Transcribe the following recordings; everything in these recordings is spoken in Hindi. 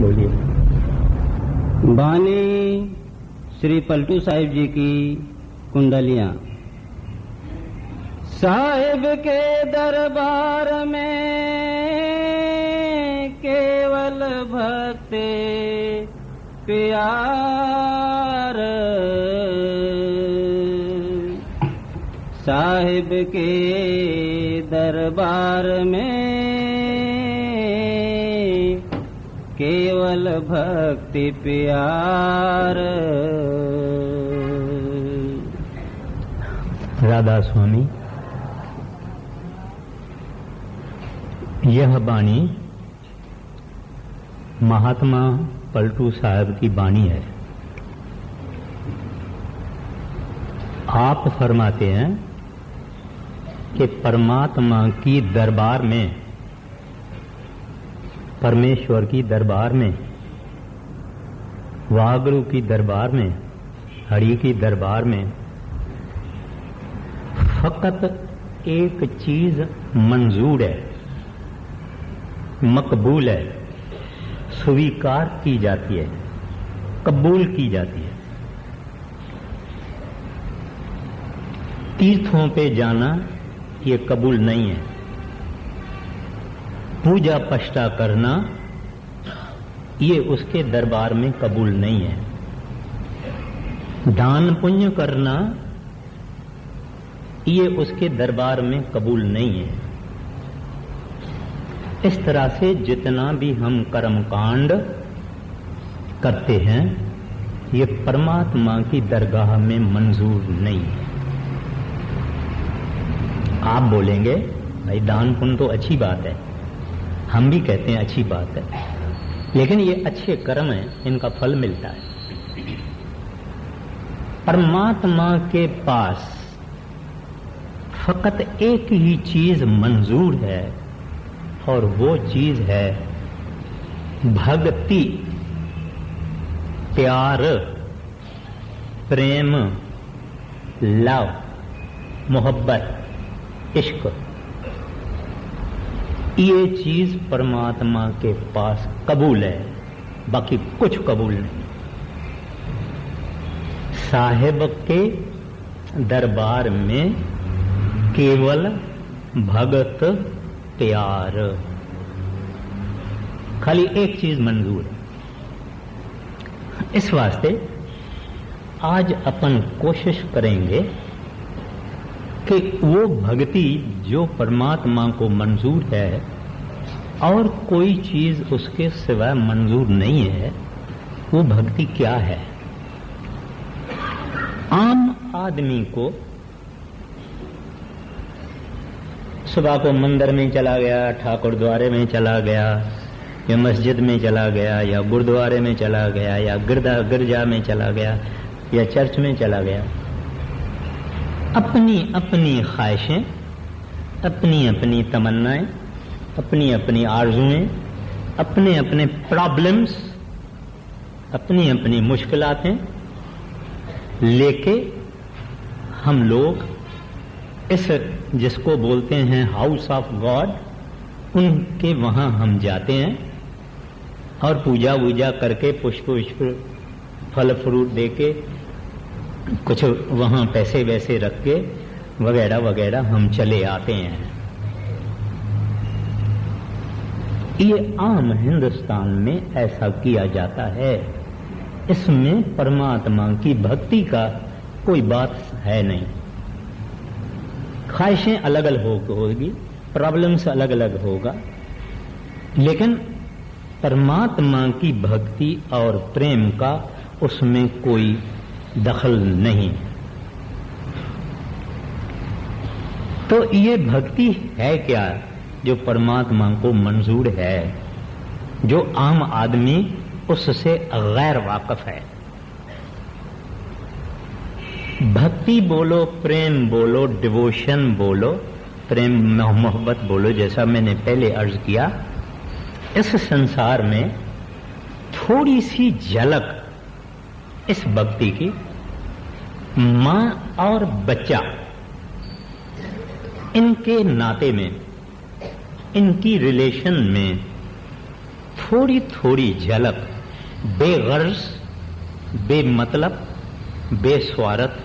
बोलिए। बानी श्री पलटू साहिब जी की कुंडलियां। साहिब के दरबार में केवल भक्ति प्यार, साहिब के दरबार में केवल भक्ति प्यार। राधा स्वामी, यह बाणी महात्मा पलटू साहब की बाणी है। आप फरमाते हैं कि परमात्मा की दरबार में, परमेश्वर की दरबार में, वागुरु की दरबार में, हरि की दरबार में फकत एक चीज मंजूर है, मकबूल है, स्वीकार की जाती है, कबूल की जाती है। तीर्थों पे जाना ये कबूल नहीं है, पूजा पष्टा करना ये उसके दरबार में कबूल नहीं है, दान पुण्य करना ये उसके दरबार में कबूल नहीं है। इस तरह से जितना भी हम कर्मकांड करते हैं ये परमात्मा की दरगाह में मंजूर नहीं है। आप बोलेंगे भाई दान पुण्य तो अच्छी बात है, हम भी कहते हैं अच्छी बात है, लेकिन ये अच्छे कर्म हैं, इनका फल मिलता है। परमात्मा के पास फकत एक ही चीज मंजूर है और वो चीज है भक्ति, प्यार, प्रेम, लव, मोहब्बत, इश्क। ये चीज परमात्मा के पास कबूल है, बाकी कुछ कबूल नहीं। साहिब के दरबार में केवल भगत प्यार, खाली एक चीज मंजूर है। इस वास्ते आज अपन कोशिश करेंगे कि वो भक्ति जो परमात्मा को मंजूर है और कोई चीज उसके सिवाय मंजूर नहीं है, वो भक्ति क्या है। आम आदमी को सुबह को मंदिर में चला गया, ठाकुर द्वारे में चला गया, या मस्जिद में चला गया, या गुरुद्वारे में चला गया, या गिरजा में चला गया, या चर्च में चला गया, अपनी अपनी ख्वाहिशें, अपनी अपनी तमन्नाएं, अपनी अपनी आरजुएं, अपने अपने प्रॉब्लम्स, अपनी अपनी मुश्किलातें लेके हम लोग इस जिसको बोलते हैं हाउस ऑफ गॉड, उनके वहां हम जाते हैं और पूजा वूजा करके पुष्प फल फ्रूट देके कुछ वहां पैसे वैसे रख के वगैरह वगैरह हम चले आते हैं। ये आम हिंदुस्तान में ऐसा किया जाता है। इसमें परमात्मा की भक्ति का कोई बात है नहीं। ख्वाहिशें अलग अलग होगी, प्रॉब्लम्स अलग अलग होगा, लेकिन परमात्मा की भक्ति और प्रेम का उसमें कोई दखल नहीं। तो ये भक्ति है क्या जो परमात्मा को मंजूर है, जो आम आदमी उससे गैर वाकिफ है। भक्ति बोलो, प्रेम बोलो, डिवोशन बोलो, प्रेम मोहब्बत बोलो, जैसा मैंने पहले अर्ज किया, इस संसार में थोड़ी सी झलक इस भक्ति की मां और बच्चा, इनके नाते में, इनकी रिलेशन में थोड़ी थोड़ी झलक बेगर्ज, बेमतलब, बेस्वार्थ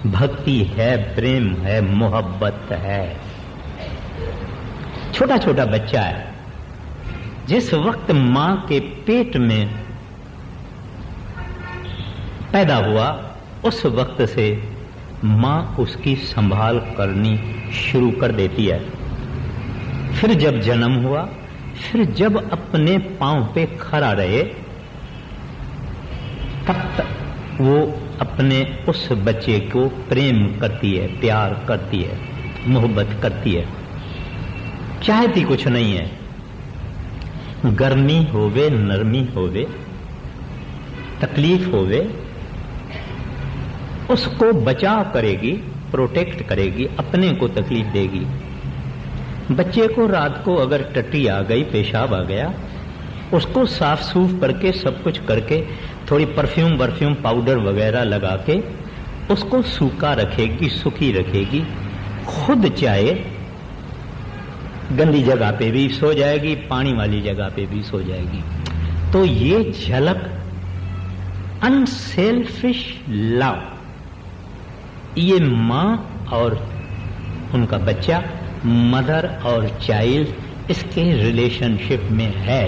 भक्ति है, प्रेम है, मोहब्बत है। छोटा छोटा बच्चा है, जिस वक्त मां के पेट में पैदा हुआ उस वक्त से मां उसकी संभाल करनी शुरू कर देती है। फिर जब जन्म हुआ, फिर जब अपने पांव पे खड़ा रहे, तब तक वो अपने उस बच्चे को प्रेम करती है, प्यार करती है, मोहब्बत करती है। चाहती कुछ नहीं है। गर्मी होवे, नरमी होवे, तकलीफ होवे, उसको बचाव करेगी, प्रोटेक्ट करेगी, अपने को तकलीफ देगी। बच्चे को रात को अगर टट्टी आ गई, पेशाब आ गया, उसको साफ सूफ करके सब कुछ करके थोड़ी परफ्यूम पाउडर वगैरह लगा के उसको सूखा रखेगी, सुखी रखेगी। खुद चाहे गंदी जगह पे भी सो जाएगी, पानी वाली जगह पे भी सो जाएगी। तो ये झलक अनसेल्फिश लव, ये मां और उनका बच्चा, मदर और चाइल्ड, इसके रिलेशनशिप में है।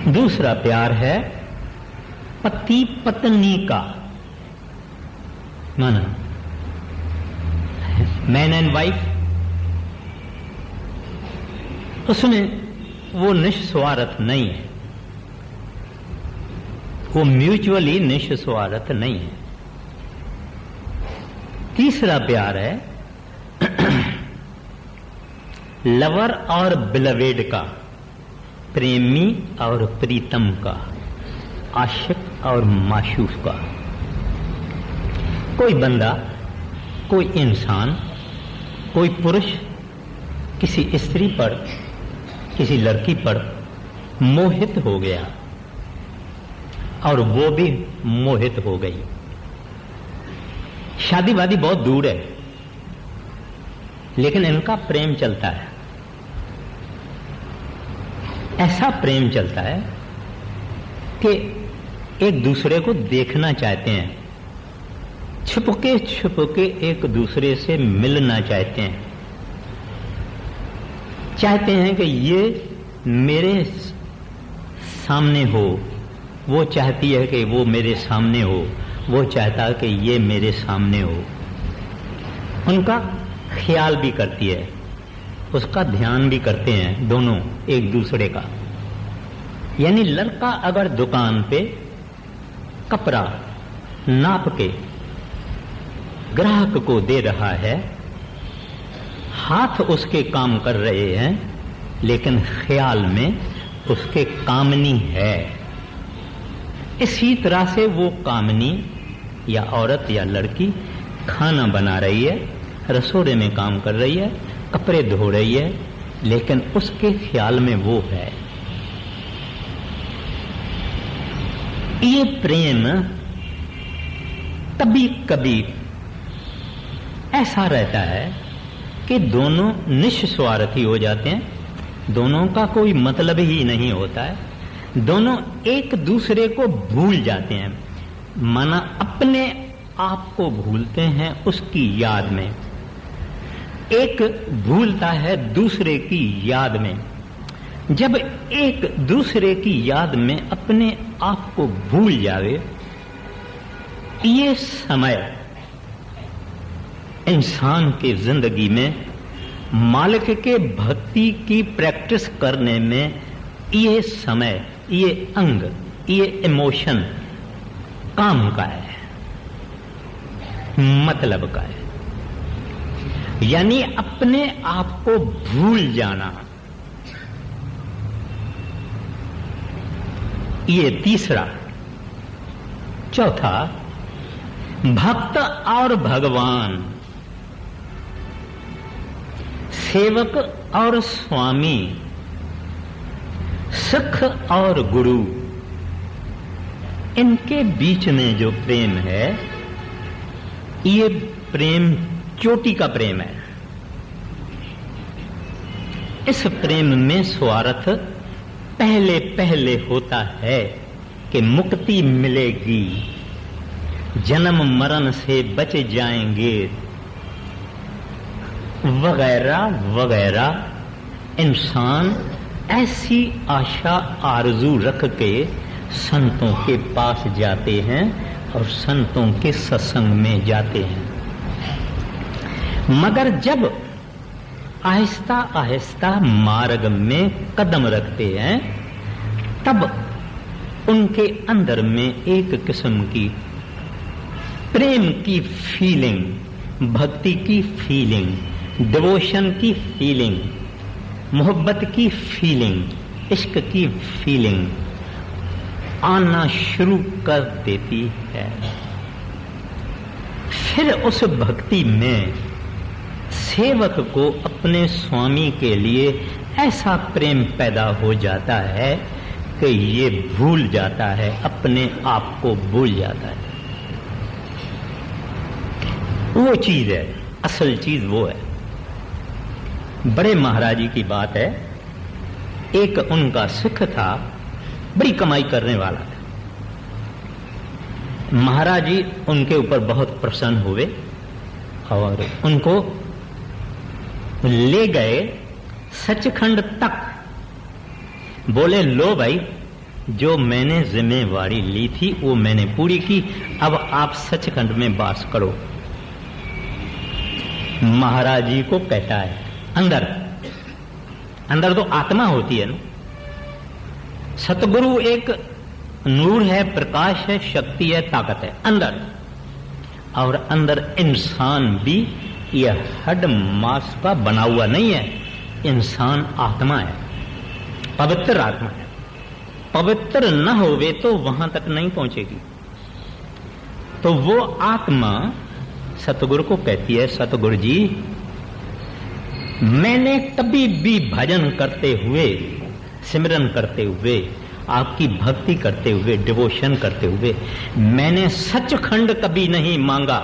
दूसरा प्यार है पति पत्नी का, माना मैन एंड वाइफ। उसमें वो निस्वार्थ नहीं है, वो म्यूचुअली निस्वार्थ नहीं है। तीसरा प्यार है लवर और बिलवेड का, प्रेमी और प्रीतम का, आशिक और माशूक का। कोई बंदा, कोई इंसान, कोई पुरुष किसी स्त्री पर, किसी लड़की पर मोहित हो गया और वो भी मोहित हो गई। शादी वादी बहुत दूर है, लेकिन इनका प्रेम चलता है। ऐसा प्रेम चलता है कि एक दूसरे को देखना चाहते हैं, छुपके एक दूसरे से मिलना चाहते हैं। चाहते हैं कि ये मेरे सामने हो, वो चाहती है कि वो मेरे सामने हो, वो चाहता है कि ये मेरे सामने हो। उनका ख्याल भी करती है, उसका ध्यान भी करते हैं दोनों एक दूसरे का। यानी लड़का अगर दुकान पे कपड़ा नाप के ग्राहक को दे रहा है, हाथ उसके काम कर रहे हैं, लेकिन ख्याल में उसके कामनी है। इसी तरह से वो कामनी या औरत या लड़की खाना बना रही है, रसोड़े में काम कर रही है, कपड़े धो रही है, लेकिन उसके ख्याल में वो है। ये प्रेम कभी कभी ऐसा रहता है कि दोनों निस्वार्थी हो जाते हैं, दोनों का कोई मतलब ही नहीं होता है, दोनों एक दूसरे को भूल जाते हैं, माना अपने आप को भूलते हैं उसकी याद में। एक भूलता है दूसरे की याद में। जब एक दूसरे की याद में अपने आप को भूल जावे, ये समय इंसान की जिंदगी में मालिक के भक्ति की प्रैक्टिस करने में ये समय, ये अंग, ये इमोशन काम का है, मतलब का है। यानी अपने आप को भूल जाना, ये तीसरा। चौथा, भक्त और भगवान, सेवक और स्वामी, सिख और गुरु, इनके बीच में जो प्रेम है, ये प्रेम चोटी का प्रेम है। इस प्रेम में स्वार्थ पहले पहले होता है कि मुक्ति मिलेगी, जन्म मरण से बच जाएंगे, वगैरह वगैरह। इंसान ऐसी आशा आरजू रख के संतों के पास जाते हैं और संतों के सत्संग में जाते हैं, मगर जब आहिस्ता आहिस्ता मार्ग में कदम रखते हैं तब उनके अंदर में एक किस्म की प्रेम की फीलिंग, भक्ति की फीलिंग, डिवोशन की फीलिंग, मोहब्बत की फीलिंग, इश्क की फीलिंग आना शुरू कर देती है। फिर उस भक्ति में सेवक को अपने स्वामी के लिए ऐसा प्रेम पैदा हो जाता है कि ये भूल जाता है, अपने आप को भूल जाता है। वो चीज है, असल चीज वो है। बड़े महाराज जी की बात है, एक उनका सिख था, बड़ी कमाई करने वाला था। महाराज जी उनके ऊपर बहुत प्रसन्न हुए और उनको ले गए सचखंड तक। बोले, लो भाई, जो मैंने जिम्मेवारी ली थी वो मैंने पूरी की, अब आप सचखंड में वास करो। महाराज जी को कहता है, अंदर अंदर तो आत्मा होती है ना, सतगुरु एक नूर है, प्रकाश है, शक्ति है, ताकत है अंदर, और अंदर इंसान भी यह हड मांस का बना हुआ नहीं है। इंसान आत्मा है, पवित्र आत्मा है। पवित्र न होवे तो वहां तक नहीं पहुंचेगी। तो वो आत्मा सतगुरु को कहती है, सतगुरु जी, मैंने कभी भी भजन करते हुए, सिमरन करते हुए, आपकी भक्ति करते हुए, डिवोशन करते हुए, मैंने सचखंड कभी नहीं मांगा।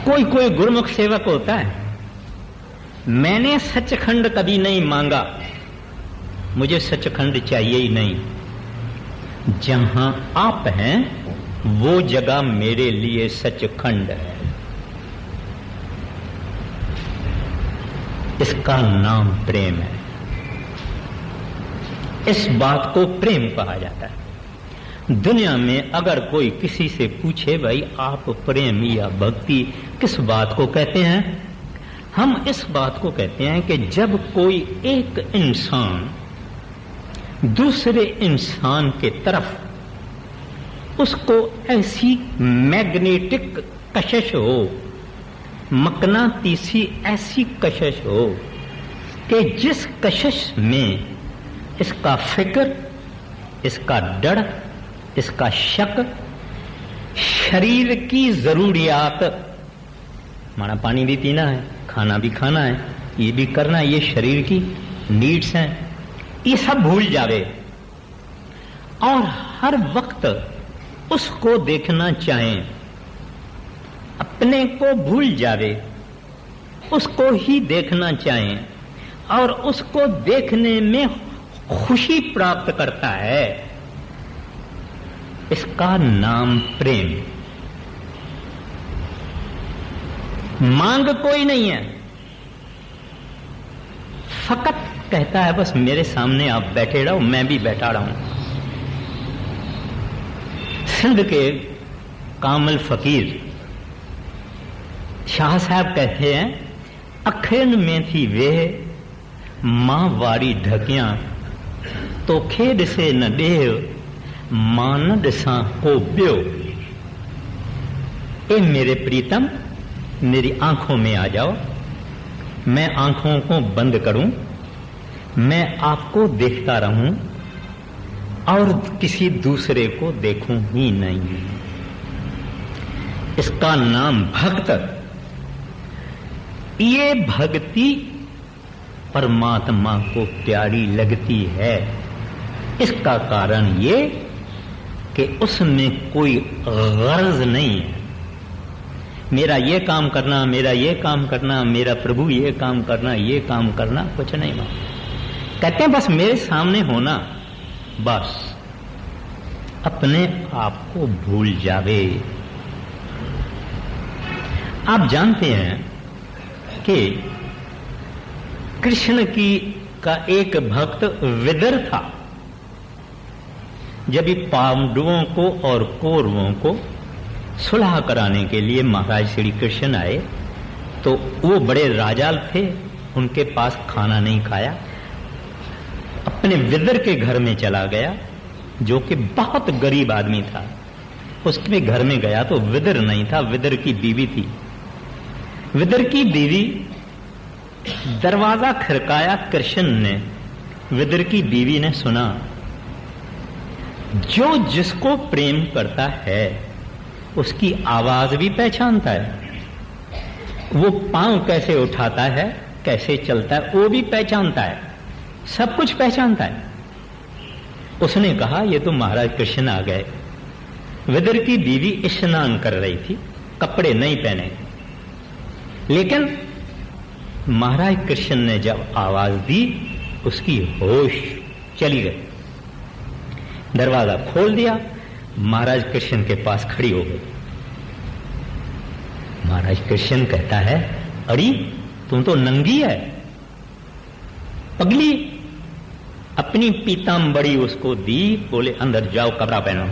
कोई कोई गुरुमुख सेवक होता है, मैंने सचखंड कभी नहीं मांगा, मुझे सचखंड चाहिए ही नहीं। जहां आप हैं वो जगह मेरे लिए सचखंड है। इसका नाम प्रेम है। इस बात को प्रेम कहा जाता है। दुनिया में अगर कोई किसी से पूछे, भाई आप प्रेम या भक्ति किस बात को कहते हैं, हम इस बात को कहते हैं कि जब कोई एक इंसान दूसरे इंसान के तरफ उसको ऐसी मैग्नेटिक कशिश हो, मकनातीसी ऐसी कशिश हो कि जिस कशिश में इसका फिक्र, इसका डर, इसका शक, शरीर की जरूरियात, माना पानी भी पीना है, खाना भी खाना है, ये भी करना है, ये शरीर की नीड्स हैं, ये सब भूल जावे और हर वक्त उसको देखना चाहें, अपने को भूल जावे, उसको ही देखना चाहें और उसको देखने में खुशी प्राप्त करता है। इसका नाम प्रेम। मांग कोई नहीं है, फकत कहता है बस मेरे सामने आप बैठे रहो, मैं भी बैठा रहा हूं। सिंध के कामल फकीर शाह साहब कहते हैं, अखेन में थी वे मां वारी ढकियां, तो खेड से न देव मां न दिसा को ब्यो। ए मेरे प्रीतम, मेरी आंखों में आ जाओ, मैं आंखों को बंद करूं, मैं आपको देखता रहूं और किसी दूसरे को देखूं ही नहीं। इसका नाम भक्त। ये भक्ति परमात्मा को प्यारी लगती है। इसका कारण ये कि उसमें कोई गर्ज नहीं है। मेरा ये काम करना, मेरा ये काम करना, मेरा प्रभु ये काम करना, ये काम करना, कुछ नहीं मांगते। कहते हैं बस मेरे सामने होना, बस अपने आप को भूल जावे। आप जानते हैं कि कृष्ण का एक भक्त विदर था। जब ये पांडवों को और कौरवों को सुलह कराने के लिए महाराज श्री कृष्ण आए, तो वो बड़े राजाल थे, उनके पास खाना नहीं खाया, अपने विदर के घर में चला गया, जो कि बहुत गरीब आदमी था। उसके घर में गया तो विदर नहीं था, विदर की बीवी थी। विदर की बीवी, दरवाजा खड़काया कृष्ण ने, विदर की बीवी ने सुना। जो जिसको प्रेम करता है उसकी आवाज भी पहचानता है, वो पांव कैसे उठाता है, कैसे चलता है, वो भी पहचानता है, सब कुछ पहचानता है। उसने कहा ये तो महाराज कृष्ण आ गए। विदर की बीवी स्नान कर रही थी, कपड़े नहीं पहने, लेकिन महाराज कृष्ण ने जब आवाज दी उसकी होश चली गई। दरवाजा खोल दिया, महाराज कृष्ण के पास खड़ी हो गई। महाराज कृष्ण कहता है, अरे तुम तो नंगी है, पगली। अपनी पीतांबरी उसको दी, बोले अंदर जाओ, कपड़ा पहनो।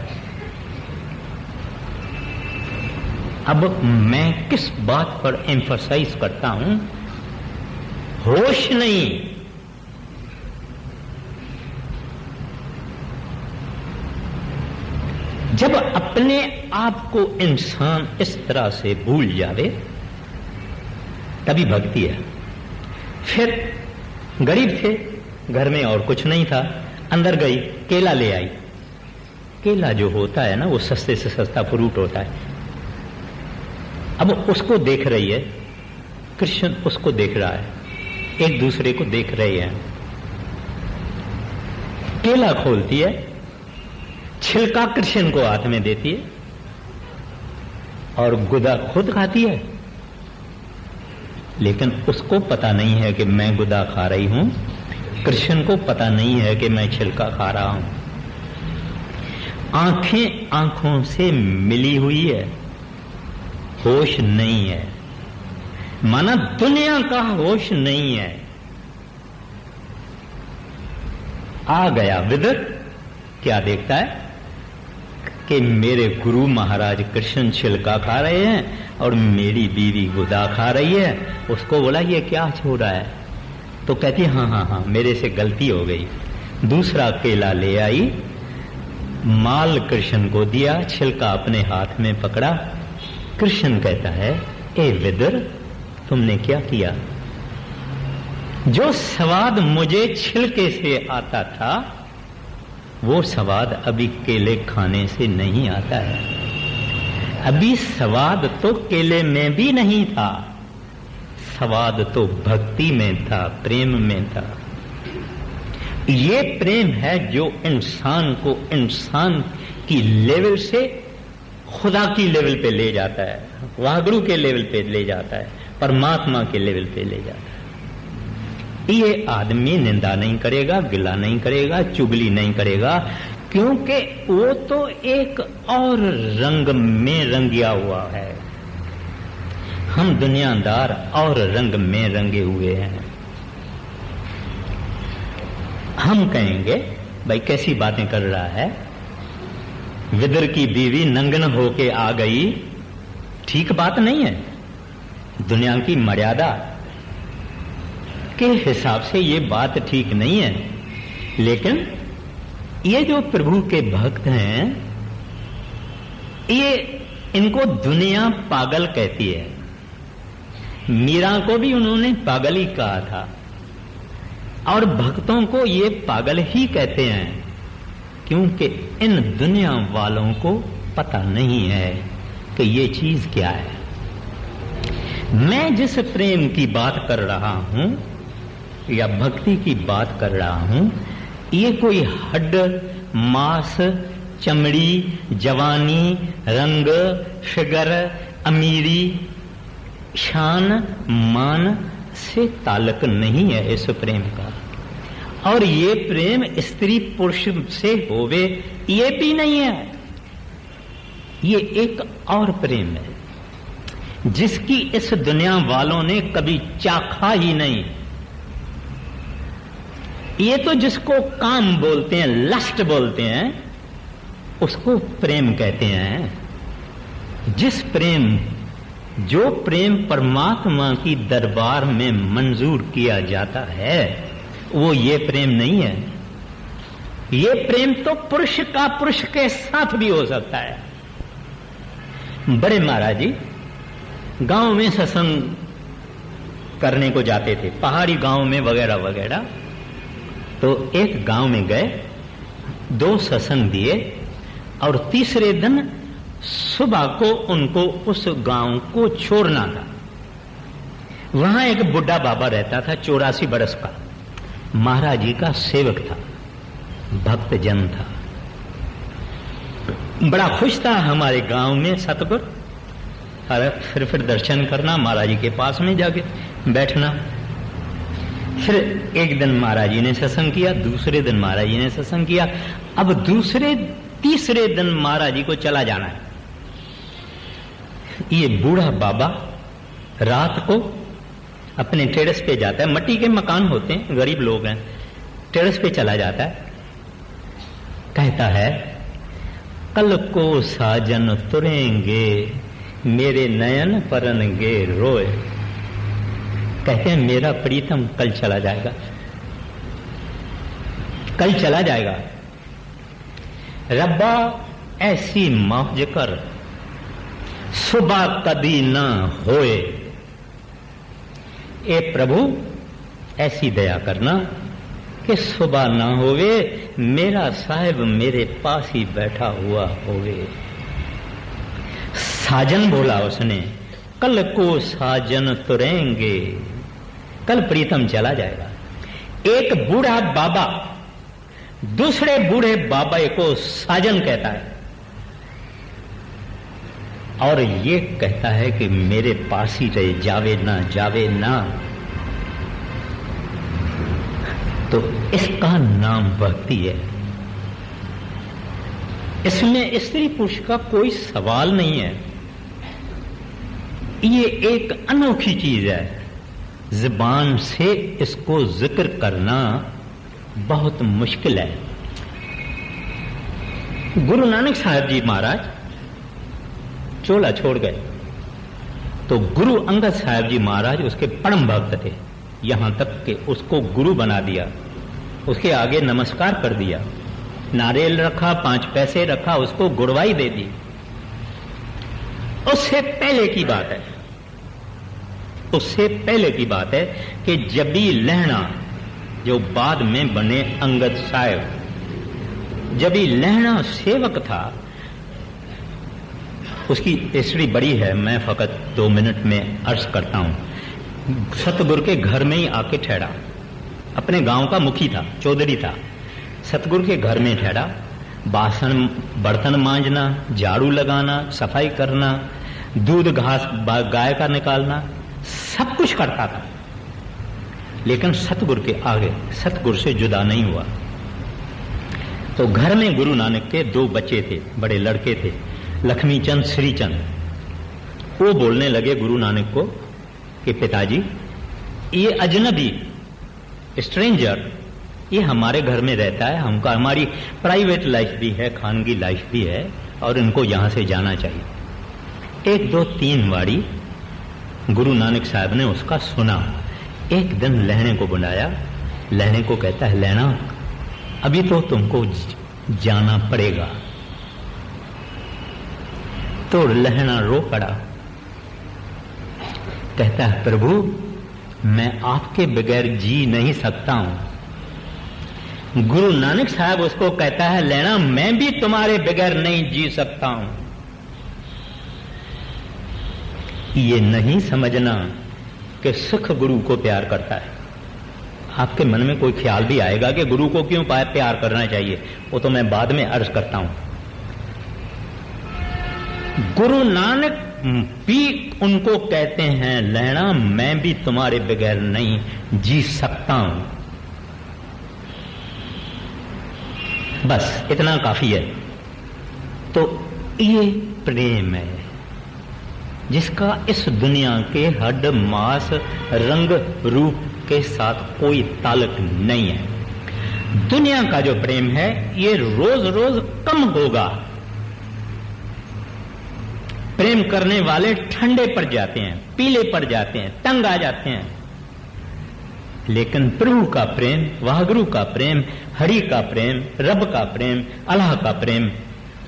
अब मैं किस बात पर एम्फसाइज करता हूं? होश नहीं। जब अपने आप को इंसान इस तरह से भूल जावे तभी भक्ति है। फिर गरीब थे, घर में और कुछ नहीं था, अंदर गई, केला ले आई। केला जो होता है ना, वो सस्ते से सस्ता फ्रूट होता है। अब उसको देख रही है, कृष्ण उसको देख रहा है, एक दूसरे को देख रहे हैं। केला खोलती है, छिलका कृष्ण को हाथ में देती है और गुदा खुद खाती है। लेकिन उसको पता नहीं है कि मैं गुदा खा रही हूं, कृष्ण को पता नहीं है कि मैं छिलका खा रहा हूं। आंखें आंखों से मिली हुई है, होश नहीं है, माना दुनिया का होश नहीं है। आ गया विदर, क्या देखता है कि मेरे गुरु महाराज कृष्ण छिलका खा रहे हैं और मेरी बीवी गुदा खा रही है। उसको बोला ये क्या हो रहा है? तो कहती हाँ हाँ हाँ मेरे से गलती हो गई। दूसरा केला ले आई, माल कृष्ण को दिया, छिलका अपने हाथ में पकड़ा। कृष्ण कहता है, ए विदर तुमने क्या किया? जो स्वाद मुझे छिलके से आता था वो स्वाद अभी केले खाने से नहीं आता है। अभी स्वाद तो केले में भी नहीं था, स्वाद तो भक्ति में था, प्रेम में था। ये प्रेम है जो इंसान को इंसान की लेवल से खुदा की लेवल पे ले जाता है, वाहगुरु के लेवल पे ले जाता है, परमात्मा के लेवल पे ले जाता है। ये आदमी निंदा नहीं करेगा, गिला नहीं करेगा, चुगली नहीं करेगा, क्योंकि वो तो एक और रंग में रंगिया हुआ है। हम दुनियादार और रंग में रंगे हुए हैं। हम कहेंगे भाई कैसी बातें कर रहा है, विदर की बीवी नंगन होके आ गई, ठीक बात नहीं है। दुनिया की मर्यादा के हिसाब से ये बात ठीक नहीं है। लेकिन ये जो प्रभु के भक्त हैं, ये इनको दुनिया पागल कहती है। मीरा को भी उन्होंने पागल ही कहा था और भक्तों को ये पागल ही कहते हैं, क्योंकि इन दुनिया वालों को पता नहीं है कि ये चीज क्या है। मैं जिस प्रेम की बात कर रहा हूं या भक्ति की बात कर रहा हूं, ये कोई हड्ड मांस चमड़ी जवानी रंग फिगर अमीरी शान मान से ताल्लुक नहीं है इस प्रेम का। और ये प्रेम स्त्री पुरुष से होवे ये भी नहीं है। ये एक और प्रेम है जिसकी इस दुनिया वालों ने कभी चाखा ही नहीं। ये तो जिसको काम बोलते हैं, लस्ट बोलते हैं, उसको प्रेम कहते हैं। जो प्रेम परमात्मा की दरबार में मंजूर किया जाता है वो ये प्रेम नहीं है। ये प्रेम तो पुरुष का पुरुष के साथ भी हो सकता है। बड़े महाराज जी गांव में सत्संग करने को जाते थे, पहाड़ी गांव में वगैरह वगैरह। तो एक गांव में गए, 2 सत्संग दिए और तीसरे दिन सुबह को उनको उस गांव को छोड़ना था। वहां एक बुढ़ा बाबा रहता था, 84 बरस का, महाराज जी का सेवक था, भक्त जन था, बड़ा खुश था हमारे गांव में सतगुर। अरे फिर दर्शन करना, महाराज जी के पास में जाके बैठना। फिर एक दिन महाराज जी ने सत्संग किया, दूसरे दिन महाराज जी ने सत्संग किया। अब तीसरे दिन महाराज जी को चला जाना है। ये बूढ़ा बाबा रात को अपने टेरेस पे जाता है, मट्टी के मकान होते हैं, गरीब लोग हैं, टेरेस पे चला जाता है। कहता है, कल को साजन तुरेंगे मेरे नयन परनगे रोए। कहते हैं मेरा प्रीतम कल चला जाएगा, कल चला जाएगा। रब्बा ऐसी मौज कर सुबह कभी ना होए। ए प्रभु ऐसी दया करना कि सुबह ना होवे, मेरा साहिब मेरे पास ही बैठा हुआ होवे। साजन बोला उसने, कल को साजन तुरेंगे, कल प्रीतम चला जाएगा। एक बूढ़ा बाबा दूसरे बूढ़े बाबा को साजन कहता है और ये कहता है कि मेरे पास ही रहे, जावे ना जावे ना। तो इसका नाम भक्ति है। इसमें स्त्री पुरुष का कोई सवाल नहीं है। ये एक अनोखी चीज है, जुबान से इसको जिक्र करना बहुत मुश्किल है। गुरु नानक साहब जी महाराज चोला छोड़ गए तो गुरु अंगद साहब जी महाराज उसके परम भक्त थे, यहां तक कि उसको गुरु बना दिया, उसके आगे नमस्कार कर दिया, नारियल रखा, 5 पैसे रखा, उसको गुड़वाई दे दी। उससे पहले की बात है कि जबी लहणा जो बाद में बने अंगद साहब, जबी लहणा सेवक था, उसकी हिस्ट्री बड़ी है, मैं फकत 2 मिनट में अर्ज करता हूं। सतगुरु के घर में ही आके ठहरा, अपने गांव का मुखी था, चौधरी था, सतगुरु के घर में ठहरा, बासन बर्तन मांजना, झाड़ू लगाना, सफाई करना, दूध घास गाय का निकालना, सब कुछ करता था। लेकिन सतगुरु के आगे सतगुरु से जुदा नहीं हुआ। तो घर में गुरु नानक के 2 बच्चे थे, बड़े लड़के थे, लक्ष्मीचंद, श्रीचंद। वो बोलने लगे गुरु नानक को कि पिताजी ये अजनबी स्ट्रेंजर ये हमारे घर में रहता है, हमारी प्राइवेट लाइफ भी है, खानगी लाइफ भी है और इनको यहां से जाना चाहिए। 1, 2, 3 वारी गुरु नानक साहब ने उसका सुना। एक दिन लहणे को बुलाया, लहणे को कहता है, लहणा अभी तो तुमको जाना पड़ेगा। तो लहणा रो पड़ा, कहता है प्रभु मैं आपके बगैर जी नहीं सकता हूं। गुरु नानक साहब उसको कहता है, लहणा मैं भी तुम्हारे बगैर नहीं जी सकता हूं। ये नहीं समझना कि सुख गुरु को प्यार करता है। आपके मन में कोई ख्याल भी आएगा कि गुरु को क्यों प्यार करना चाहिए, वो तो मैं बाद में अर्ज करता हूं। गुरु नानक भी उनको कहते हैं लहरा मैं भी तुम्हारे बगैर नहीं जी सकता हूं। बस इतना काफी है। तो ये प्रेम है जिसका इस दुनिया के हड्ड मांस रंग रूप के साथ कोई ताल्लुक नहीं है। दुनिया का जो प्रेम है ये रोज रोज कम होगा। प्रेम करने वाले ठंडे पड़ जाते हैं, पीले पड़ जाते हैं, तंग आ जाते हैं। लेकिन प्रभु का प्रेम, वाहगुरु का प्रेम, हरि का प्रेम, रब का प्रेम, अल्लाह का प्रेम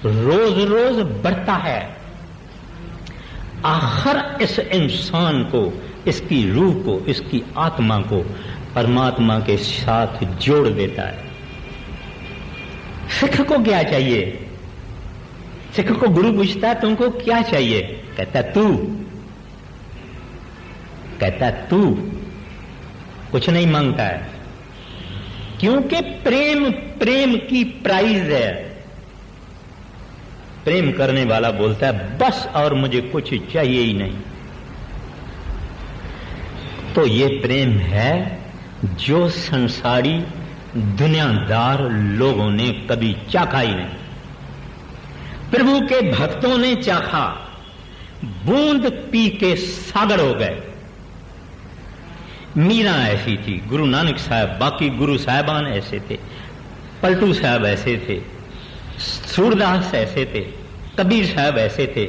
रोज रोज बढ़ता है। आखिर इस इंसान को, इसकी रूह को, इसकी आत्मा को परमात्मा के साथ जोड़ देता है। सिख को क्या चाहिए? सिख को गुरु पूछता है तुमको क्या चाहिए? कहता तू कुछ नहीं मांगता है, क्योंकि प्रेम की प्राइज है। प्रेम करने वाला बोलता है बस और मुझे कुछ चाहिए ही नहीं। तो ये प्रेम है जो संसारी दुनियादार लोगों ने कभी चाखा ही नहीं। प्रभु के भक्तों ने चाखा, बूंद पी के सागर हो गए। मीरा ऐसी थी, गुरु नानक साहब, बाकी गुरु साहबान ऐसे थे, पलटू साहब ऐसे थे, सूरदास ऐसे थे, कबीर साहब ऐसे थे,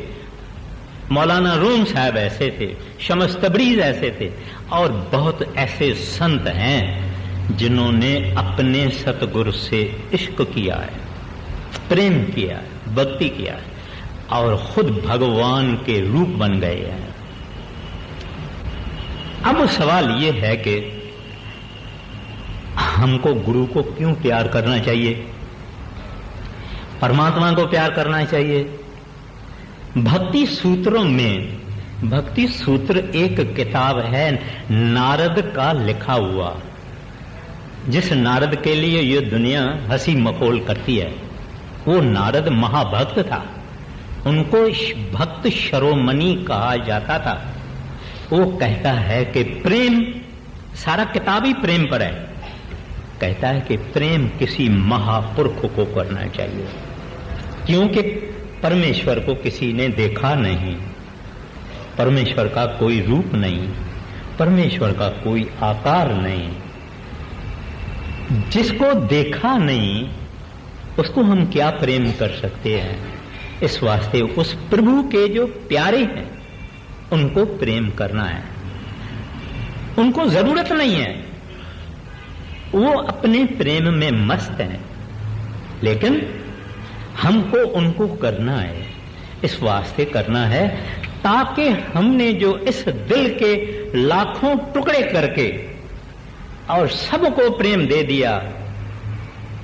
मौलाना रूम साहब ऐसे थे, शमस तबरीज ऐसे थे, और बहुत ऐसे संत हैं जिन्होंने अपने सतगुरु से इश्क किया है, प्रेम किया है, भक्ति किया है और खुद भगवान के रूप बन गए हैं। अब सवाल यह है कि हमको गुरु को क्यों प्यार करना चाहिए, परमात्मा को प्यार करना चाहिए? भक्ति सूत्रों में, भक्ति सूत्र एक किताब है नारद का लिखा हुआ, जिस नारद के लिए ये दुनिया हंसी मखौल करती है। वो नारद महाभक्त था, उनको भक्त शिरोमणि कहा जाता था। वो कहता है कि प्रेम, सारा किताब ही प्रेम पर है, कहता है कि प्रेम किसी महापुरुष को करना चाहिए, क्योंकि परमेश्वर को किसी ने देखा नहीं, परमेश्वर का कोई रूप नहीं, परमेश्वर का कोई आकार नहीं। जिसको देखा नहीं उसको हम क्या प्रेम कर सकते हैं? इस वास्ते उस प्रभु के जो प्यारे हैं उनको प्रेम करना है। उनको जरूरत नहीं है, वो अपने प्रेम में मस्त हैं, लेकिन हमको उनको करना है। इस वास्ते करना है ताकि हमने जो इस दिल के लाखों टुकड़े करके और सबको प्रेम दे दिया,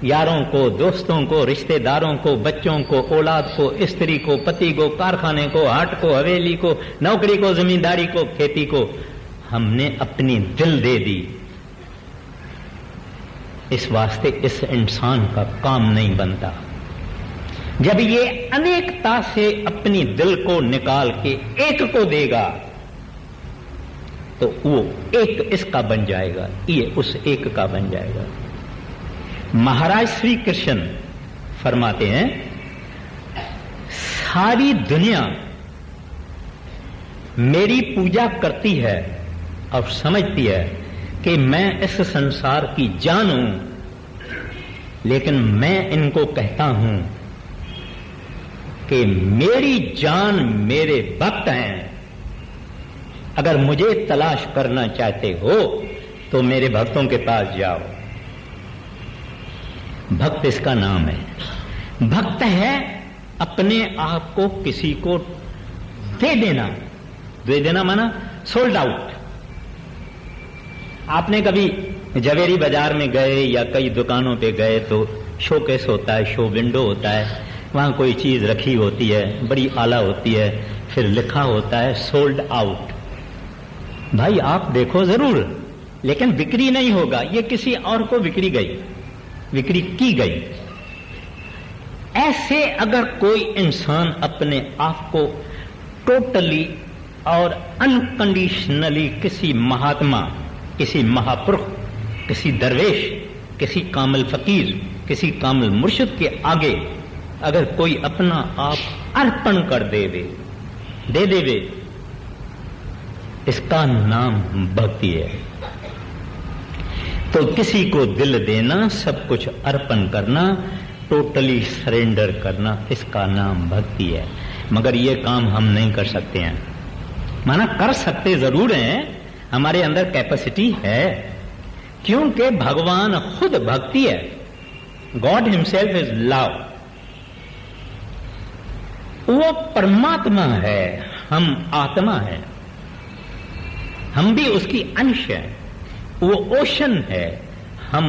यारों को, दोस्तों को, रिश्तेदारों को, बच्चों को, औलाद को, स्त्री को, पति को, कारखाने को, हाट को, हवेली को, नौकरी को, जमींदारी को, खेती को, हमने अपनी दिल दे दी। इस वास्ते इस इंसान का काम नहीं बनता। जब ये अनेकता से अपनी दिल को निकाल के एक को देगा तो वो एक इसका बन जाएगा, ये उस एक का बन जाएगा। महाराज श्री कृष्ण फरमाते हैं सारी दुनिया मेरी पूजा करती है और समझती है कि मैं इस संसार की जान हूं, लेकिन मैं इनको कहता हूं कि मेरी जान मेरे भक्त हैं। अगर मुझे तलाश करना चाहते हो तो मेरे भक्तों के पास जाओ। भक्त इसका नाम है। भक्त है अपने आप को किसी को दे देना। दे देना माना सोल्ड आउट। आपने कभी जवेरी बाजार में गए या कई दुकानों पे गए तो शोकेस होता है, शो विंडो होता है, वहां कोई चीज रखी होती है, बड़ी आला होती है, फिर लिखा होता है सोल्ड आउट। भाई आप देखो जरूर, लेकिन बिक्री नहीं होगा, ये किसी और को बिक्री की गई। ऐसे अगर कोई इंसान अपने आप को टोटली और अनकंडीशनली किसी महात्मा, किसी महापुरुष, किसी दरवेश, किसी कामिल फकीर, किसी कामिल मुर्शिद के आगे अगर कोई अपना आप अर्पण कर दे देवे, इसका नाम भक्ति है। तो किसी को दिल देना, सब कुछ अर्पण करना, टोटली सरेंडर करना, इसका नाम भक्ति है। मगर ये काम हम नहीं कर सकते हैं। माना कर सकते जरूर हैं, हमारे अंदर कैपेसिटी है, क्योंकि भगवान खुद भक्ति है। God himself is love. वो परमात्मा है, हम आत्मा है, हम भी उसकी अंश है। वो ओशन है, हम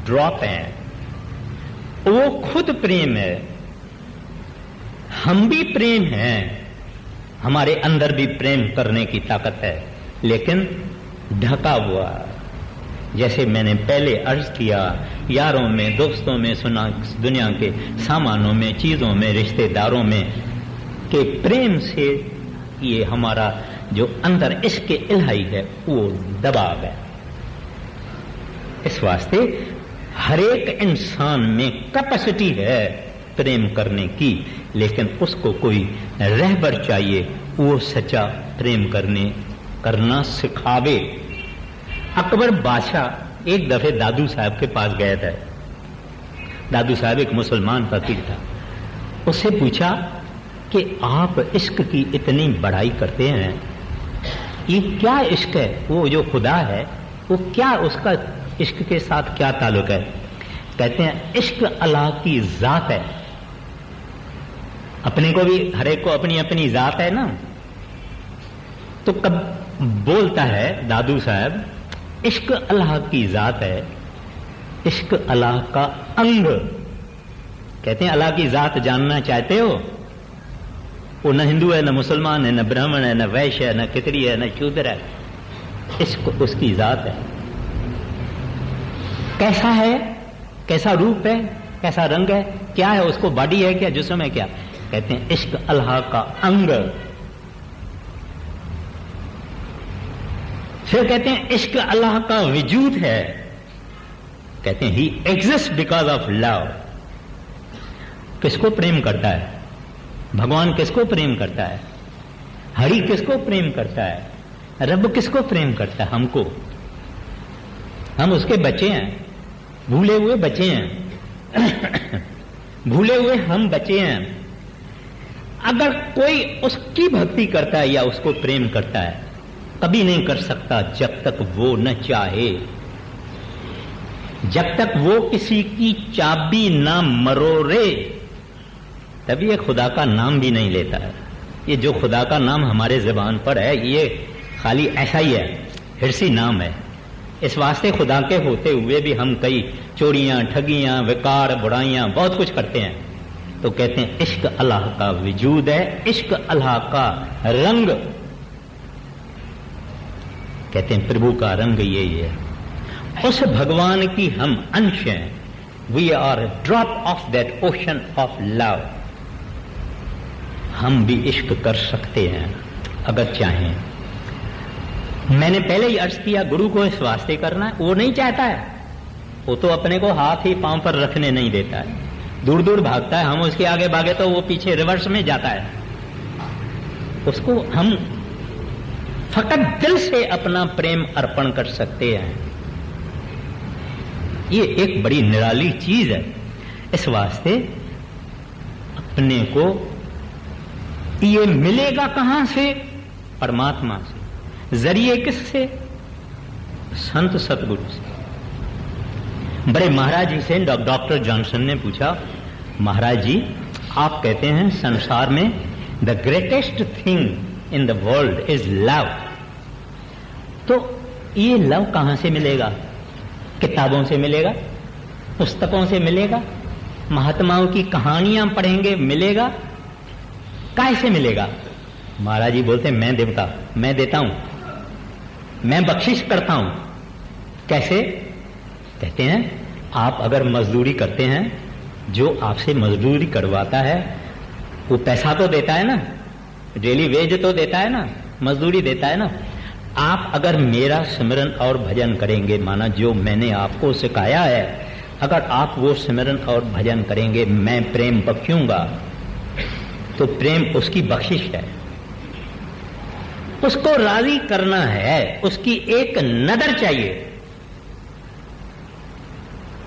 ड्रॉप हैं। वो खुद प्रेम है, हम भी प्रेम हैं। हमारे अंदर भी प्रेम करने की ताकत है, लेकिन ढका हुआ। जैसे मैंने पहले अर्ज किया, यारों में, दोस्तों में सुना, दुनिया के सामानों में, चीजों में, रिश्तेदारों में, कि प्रेम से ये हमारा जो अंदर इसके इलाही है वो दबा गया। इस वास्ते हर एक इंसान में कैपेसिटी है प्रेम करने की, लेकिन उसको कोई रहबर चाहिए, वो सच्चा प्रेम करना सिखावे। अकबर बादशाह एक दफे दादू साहब के पास गया था। दादू साहब एक मुसलमान फकीर था। उससे पूछा कि आप इश्क की इतनी बड़ाई करते हैं, ये क्या इश्क है? वो जो खुदा है वो क्या, उसका इश्क के साथ क्या ताल्लुक है? कहते हैं इश्क अल्लाह की जात है। अपने को भी, हर एक को अपनी अपनी जात है ना। तो कब बोलता है दादू साहब, इश्क अल्लाह की जात है, इश्क अल्लाह का अंग। कहते हैं अल्लाह की जात जानना चाहते हो? वो न हिंदू है, न मुसलमान है, न ब्राह्मण है, न वैश्य है, न खितरी है, न शूद्र है। इश्क उसकी जात है। कैसा है, कैसा रूप है, कैसा रंग है, क्या है, उसको बॉडी है क्या, जिस्म है क्या? कहते हैं इश्क अल्लाह का अंग। फिर कहते हैं इश्क अल्लाह का वजूद है। कहते हैं ही एग्जिस्ट बिकॉज ऑफ लव। किसको प्रेम करता है? भगवान किसको प्रेम करता है? हरि किसको प्रेम करता है? रब किसको प्रेम करता है? हमको। हम उसके बच्चे हैं, भूले हुए बच्चे हैं। भूले हुए हम बच्चे हैं। अगर कोई उसकी भक्ति करता है या उसको प्रेम करता है, कभी नहीं कर सकता जब तक वो न चाहे, जब तक वो किसी की चाबी ना मरोड़े, तभी ये खुदा का नाम भी नहीं लेता है। ये जो खुदा का नाम हमारे ज़बान पर है, ये खाली ऐसा ही है, हिरसी नाम है। इस वास्ते खुदा के होते हुए भी हम कई चोरियां, ठगियां, विकार, बुराइयां, बहुत कुछ करते हैं। तो कहते हैं इश्क अल्लाह का वजूद है, इश्क अल्लाह का रंग। कहते हैं प्रभु का रंग यही है। उस भगवान की हम अंश हैं। We are drop of that ocean of love. हम भी इश्क कर सकते हैं अगर चाहें। मैंने पहले ही अर्ज किया, गुरु को इस वास्ते करना है, वो नहीं चाहता है। वो तो अपने को हाथ ही पांव पर रखने नहीं देता है, दूर दूर भागता है। हम उसके आगे भागे तो वो पीछे रिवर्स में जाता है। उसको हम फकत दिल से अपना प्रेम अर्पण कर सकते हैं। ये एक बड़ी निराली चीज है। इस वास्ते अपने को ये मिलेगा कहां से? परमात्मा से। जरिए किससे? संत सतगुरु से। बड़े महाराज जी से डॉक्टर जॉनसन ने पूछा, महाराज जी आप कहते हैं संसार में the greatest thing in the world is love, तो ये लव कहां से मिलेगा? किताबों से मिलेगा? पुस्तकों से मिलेगा? महात्माओं की कहानियां पढ़ेंगे मिलेगा? कैसे मिलेगा? महाराज जी बोलते मैं देवता, मैं देता हूं, मैं बख्शिश करता हूं। कैसे? कहते हैं आप अगर मजदूरी करते हैं, जो आपसे मजदूरी करवाता है वो पैसा तो देता है ना, डेली वेज तो देता है ना, मजदूरी देता है ना। आप अगर मेरा सिमरन और भजन करेंगे, माना जो मैंने आपको सिखाया है, अगर आप वो सिमरन और भजन करेंगे, मैं प्रेम बख्शूंगा, तो प्रेम उसकी बख्शिश है। उसको राजी करना है, उसकी एक नजर चाहिए,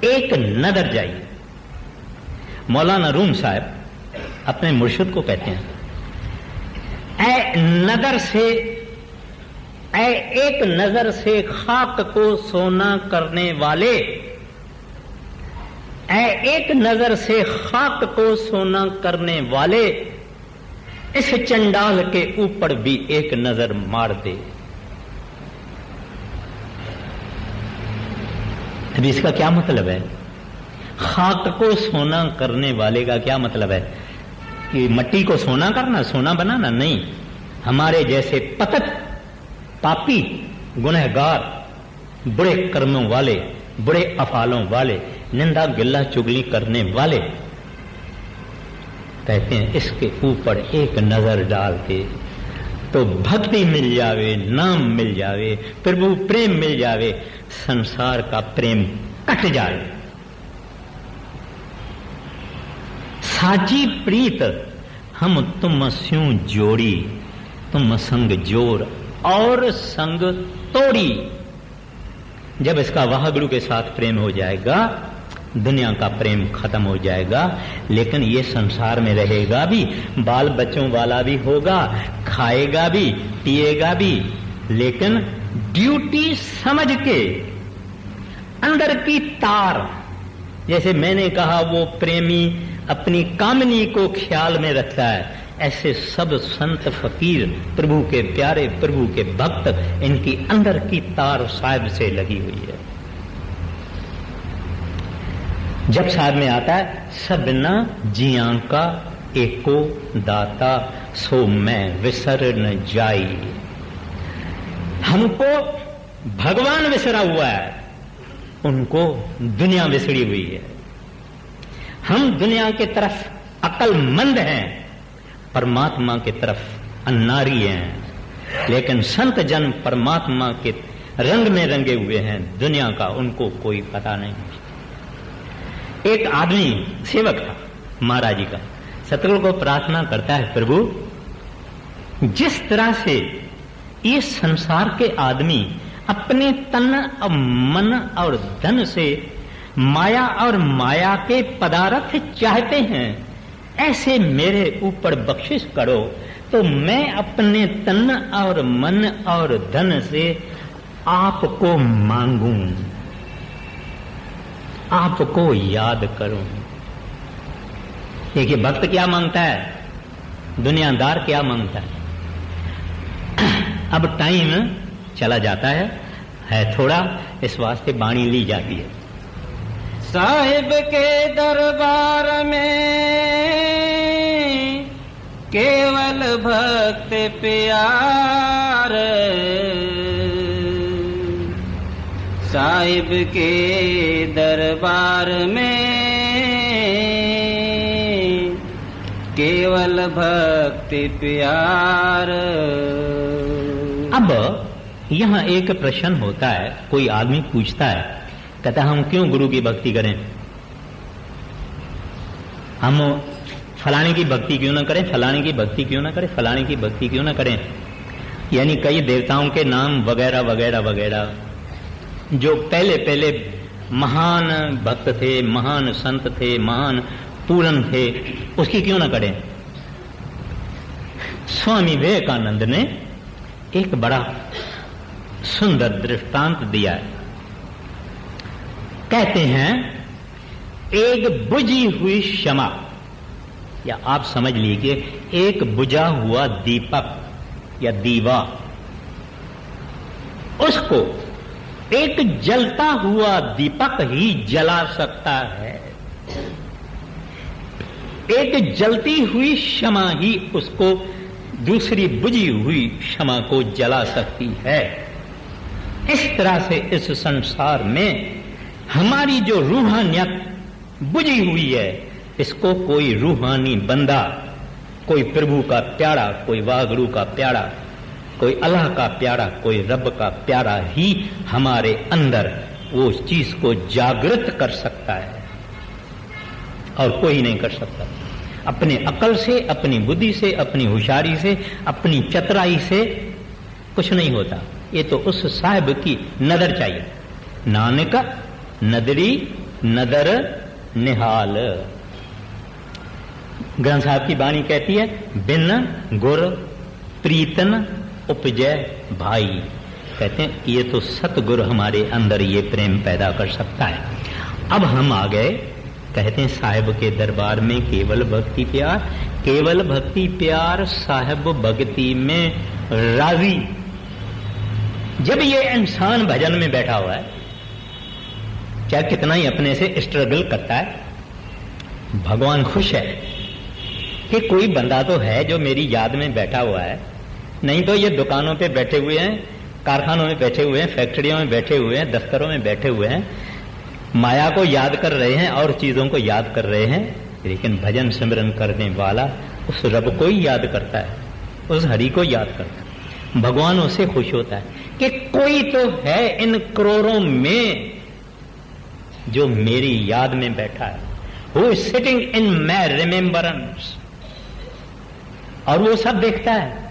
एक नजर चाहिए। मौलाना रूम साहब अपने मुर्शिद को कहते हैं, ऐ नजर से, ऐ एक नजर से खाक को सोना करने वाले, ऐ एक नजर से खाक को सोना करने वाले, इस चंडाल के ऊपर भी एक नजर मार दे। अब इसका क्या मतलब है? खाक को सोना करने वाले का क्या मतलब है? कि मट्टी को सोना करना, सोना बनाना? नहीं। हमारे जैसे पतित, पापी, गुनहगार, बुरे कर्मों वाले, बुरे अफालों वाले, निंदा गिल्ला चुगली करने वाले, कहते हैं इसके ऊपर एक नजर डाल के तो भक्ति मिल जावे, नाम मिल जावे, प्रभु प्रेम मिल जावे, संसार का प्रेम कट जाए। साची प्रीत हम तुम स्यों जोड़ी, तुम संग जोर और संग तोड़ी। जब इसका वाहगुरु के साथ प्रेम हो जाएगा, दुनिया का प्रेम खत्म हो जाएगा, लेकिन ये संसार में रहेगा भी, बाल बच्चों वाला भी होगा, खाएगा भी, पिएगा भी, लेकिन ड्यूटी समझ के अंदर की तार, जैसे मैंने कहा वो प्रेमी अपनी कामनी को ख्याल में रखता है, ऐसे सब संत फकीर, प्रभु के प्यारे, प्रभु के भक्त, इनकी अंदर की तार साहिब से लगी हुई है। जब साहब में आता है, सबना जिया का एको दाता, सो मैं विसर न जाई। हमको भगवान विसरा हुआ है, उनको दुनिया विसरी हुई है। हम दुनिया की तरफ अक्लमंद हैं, परमात्मा की तरफ अन्नारी हैं। लेकिन संत जन परमात्मा के रंग में रंगे हुए हैं, दुनिया का उनको कोई पता नहीं। एक आदमी सेवक था महाराज जी का, सतगुरु को प्रार्थना करता है, प्रभु जिस तरह से ये संसार के आदमी अपने तन और मन और धन से माया और माया के पदार्थ चाहते हैं, ऐसे मेरे ऊपर बख्शिश करो तो मैं अपने तन और मन और धन से आपको मांगूं, आपको याद करूं। देखिए भक्त क्या मांगता है, दुनियादार क्या मांगता है। अब टाइम चला जाता है थोड़ा, इस वास्ते बाणी ली जाती है। साहिब के दरबार में केवल भक्त प्यार, साहिब के दरबार में केवल भक्त प्यार। अब यहाँ एक प्रश्न होता है, कोई आदमी पूछता है, कहता हम क्यों गुरु की भक्ति करें, हम फलाने की भक्ति क्यों ना करें, फलाने की भक्ति क्यों ना करें, फलाने की भक्ति क्यों ना करें। यानी कई देवताओं के नाम वगैरह वगैरह वगैरह जो पहले पहले महान भक्त थे, महान संत थे, महान पूरन थे, उसकी क्यों ना करें। स्वामी विवेकानंद ने एक बड़ा सुंदर दृष्टांत दिया है। कहते हैं एक बुझी हुई क्षमा, या आप समझ लीजिए एक बुझा हुआ दीपक या दीवा, उसको एक जलता हुआ दीपक ही जला सकता है। एक जलती हुई क्षमा ही उसको दूसरी बुझी हुई क्षमा को जला सकती है। इस तरह से इस संसार में हमारी जो रूहानियत बुझी हुई है, इसको कोई रूहानी बंदा कोई प्रभु का प्यारा, कोई वाहगुरु का प्यारा, कोई अल्लाह का प्यारा, कोई रब का प्यारा ही हमारे अंदर वो चीज को जागृत कर सकता है और कोई नहीं कर सकता। अपने अकल से, अपनी बुद्धि से, अपनी होशियारी से, अपनी चतुराई से कुछ नहीं होता। ये तो उस साहिब की नजर चाहिए। नानक नदरी नदर निहाल। ग्रंथ साहब की वाणी कहती है, बिन गुर प्रीतन उपजय भाई। कहते हैं ये तो सतगुरु हमारे अंदर ये प्रेम पैदा कर सकता है। अब हम आ गए, कहते हैं साहिब के दरबार में केवल भक्ति प्यार, केवल भक्ति प्यार साहिब भक्ति में राजी। जब ये इंसान भजन में बैठा हुआ है, चाहे कितना ही अपने से स्ट्रगल करता है, भगवान खुश है कि कोई बंदा तो है जो मेरी याद में बैठा हुआ है। नहीं तो ये दुकानों पे बैठे हुए हैं, कारखानों में बैठे हुए हैं, फैक्ट्रियों में बैठे हुए हैं, दफ्तरों में बैठे हुए हैं, माया को याद कर रहे हैं और चीजों को याद कर रहे हैं। लेकिन भजन सिमरन करने वाला उस रब को ही याद करता है, उस हरि को याद करता है। भगवान उससे खुश होता है कि कोई तो है इन करोड़ों में जो मेरी याद में बैठा है, who is sitting in my remembrance. और वो सब देखता है।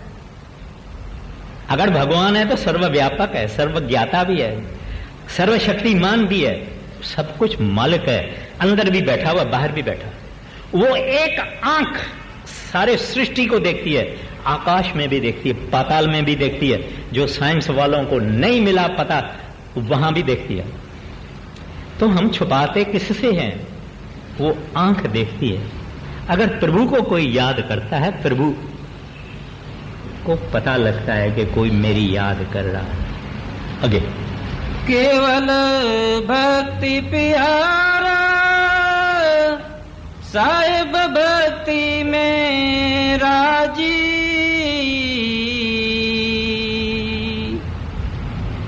अगर भगवान है तो सर्वव्यापक है, सर्वज्ञाता भी है, सर्वशक्तिमान भी है, सब कुछ मालिक है, अंदर भी बैठा हुआ, बाहर भी बैठा। वो एक आंख सारे सृष्टि को देखती है, आकाश में भी देखती है, पाताल में भी देखती है, जो साइंस वालों को नहीं मिला पता वहां भी देखती है। तो हम छुपाते किससे हैं? वो आंख देखती है। अगर प्रभु को कोई याद करता है, प्रभु को पता लगता है कि कोई मेरी याद कर रहा है। आगे केवल भक्ति प्यारा साहिब भक्ति में राजी,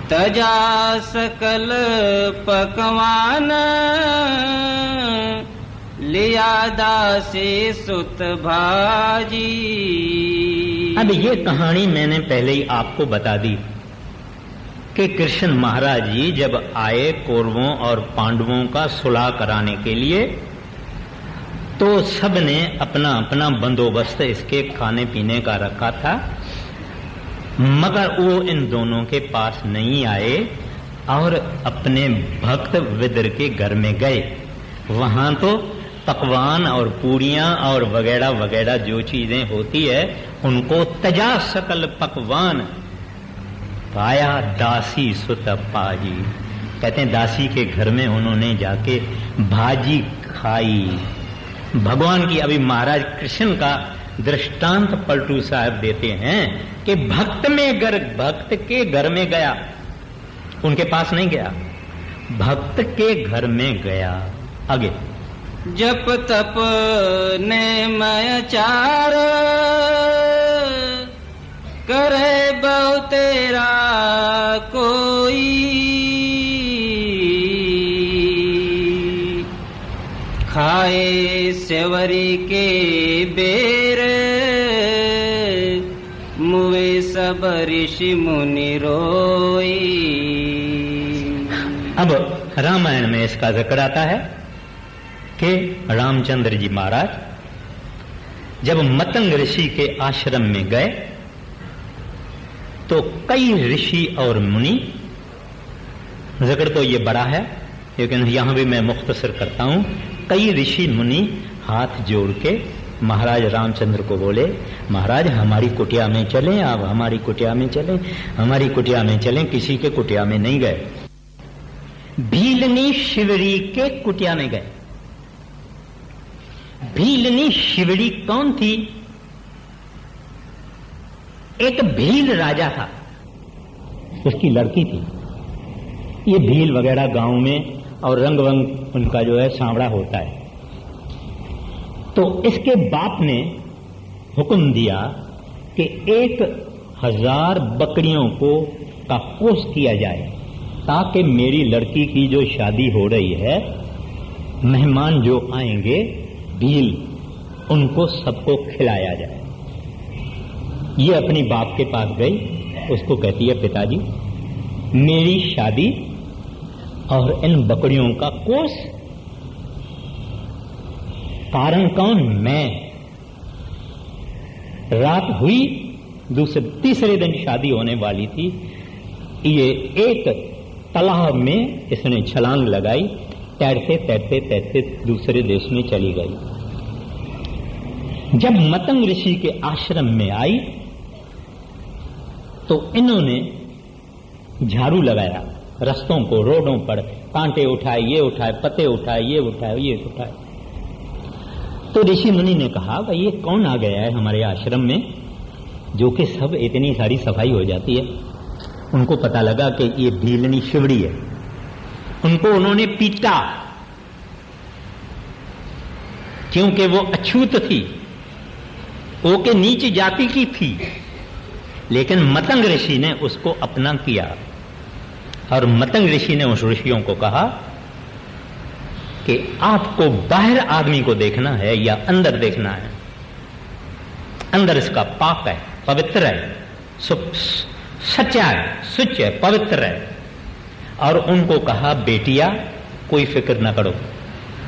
तजा सकल पकवान लिया दासी सुत भाजी। अब ये कहानी मैंने पहले ही आपको बता दी कि कृष्ण महाराज जी जब आए कौरवों और पांडवों का सुलह कराने के लिए, तो सबने अपना अपना बंदोबस्त इसके खाने पीने का रखा था, मगर वो इन दोनों के पास नहीं आए और अपने भक्त विदुर के घर में गए। वहां तो पकवान और पूरियां और वगैरह वगैरह जो चीजें होती है उनको तजा सकल पकवान पाया दासी सुत पाजी। कहते हैं दासी के घर में उन्होंने जाके भाजी खाई। भगवान की अभी महाराज कृष्ण का दृष्टांत पलटू साहब देते हैं कि भक्त के घर में गया, उनके पास नहीं गया, भक्त के घर में गया। आगे जप तप नेमय चार करे बहु तेरा कोई, खाए सेवरी के बेर मुए सब ऋषि मुनि रोई। अब रामायण में इसका जिक्र आता है कि रामचंद्र जी महाराज जब मतंग ऋषि के आश्रम में गए तो कई ऋषि और मुनि, जिक्र तो ये बड़ा है लेकिन यहां भी मैं मुख्तसर करता हूं, कई ऋषि मुनि हाथ जोड़ के महाराज रामचंद्र को बोले, महाराज हमारी कुटिया में चलें, आप हमारी कुटिया में चलें, हमारी कुटिया में चलें। किसी के कुटिया में नहीं गए, भीलनी शिवरी के कुटिया में गए। भीलनी शिवड़ी कौन थी? एक भील राजा था, उसकी लड़की थी। ये भील वगैरह गांव में और रंग वंग उनका जो है सांवड़ा होता है। तो इसके बाप ने हुक्म दिया कि 1000 बकरियों को का पोष किया जाए ताकि मेरी लड़की की जो शादी हो रही है, मेहमान जो आएंगे भील उनको सबको खिलाया जाए। ये अपनी बाप के पास गई, उसको कहती है, पिताजी मेरी शादी और इन बकरियों का कोष, कारण कौन? मैं। रात हुई, तीसरे दिन शादी होने वाली थी। ये एक तालाब में इसने छलांग लगाई, तैरते तैरते तैरते दूसरे देश में चली गई। जब मतंग ऋषि के आश्रम में आई तो इन्होंने झाड़ू लगाया, रस्तों को, रोडों पर कांटे उठाए, ये उठाए, पत्ते उठाए, ये उठाए, ये उठाए। तो ऋषि मुनि ने कहा भाई ये कौन आ गया है हमारे आश्रम में, जो कि सब इतनी सारी सफाई हो जाती है। उनको पता लगा कि ये भीलनी शिवड़ी है। उनको उन्होंने पीटा, क्योंकि वो अछूत थी, वो के नीच जाति की थी। लेकिन मतंग ऋषि ने उसको अपना किया, और मतंग ऋषि ने उस ऋषियों को कहा कि आपको बाहर आदमी को देखना है या अंदर देखना है? अंदर इसका पाप है, पवित्र है, सच्चा है, सुच है, पवित्र है। और उनको कहा बेटिया कोई फिक्र ना करो,